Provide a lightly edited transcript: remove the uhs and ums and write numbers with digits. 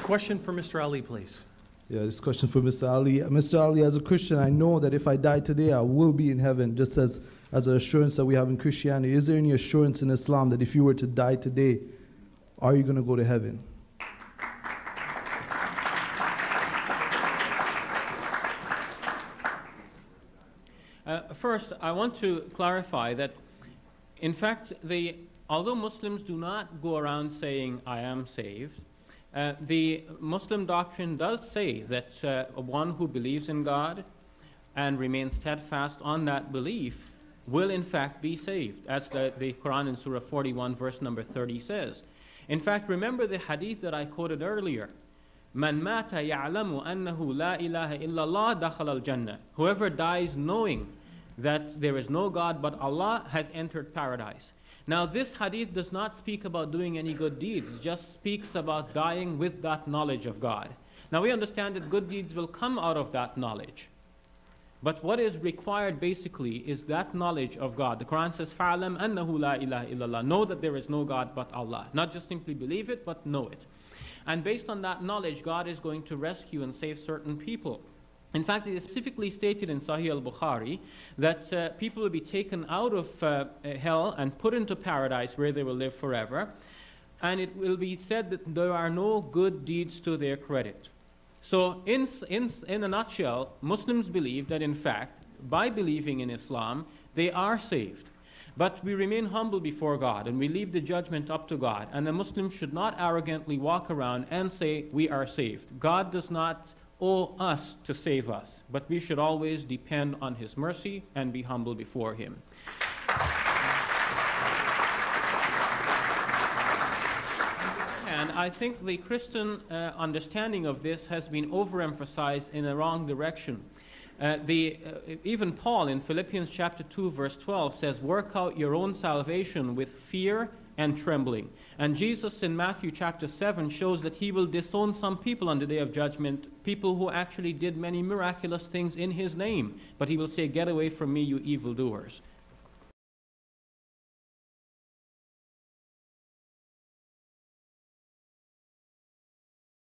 Question for Mr. Ali, please. Yeah, this question for Mr. Ali. Mr. Ali, as a Christian, I know that if I die today, I will be in heaven, just as an assurance that we have in Christianity. Is there any assurance in Islam that if you were to die today, are you going to go to heaven? First, I want to clarify that, in fact, although Muslims do not go around saying, I am saved, the Muslim doctrine does say that one who believes in God and remains steadfast on that belief will in fact be saved, as the Quran in Surah 41 verse number 30 says. In fact, remember the hadith that I quoted earlier. Man mata ya'lamu annahu la ilaha illallah dakhala al-jannah. Whoever dies knowing that there is no God but Allah has entered paradise. Now this hadith does not speak about doing any good deeds, it just speaks about dying with that knowledge of God. Now we understand that good deeds will come out of that knowledge. But what is required basically is that knowledge of God. The Quran says, فَعْلَمْ أَنَّهُ لَا إِلَهَ إِلَّا اللَّهِ. Know that there is no God but Allah. Not just simply believe it, but know it. And based on that knowledge, God is going to rescue and save certain people. In fact, it is specifically stated in Sahih al-Bukhari that people will be taken out of hell and put into paradise where they will live forever. And it will be said that there are no good deeds to their credit. So in a nutshell, Muslims believe that in fact, by believing in Islam, they are saved. But we remain humble before God and we leave the judgment up to God. And a Muslim should not arrogantly walk around and say, we are saved. God does not owe us to save us, but we should always depend on His mercy and be humble before Him. And I think the Christian understanding of this has been overemphasized in a wrong direction. Even Paul in Philippians chapter 2 verse 12 says, work out your own salvation with fear and trembling. And Jesus in Matthew chapter 7 shows that He will disown some people on the day of judgment, people who actually did many miraculous things in His name. But He will say, get away from me, you evildoers.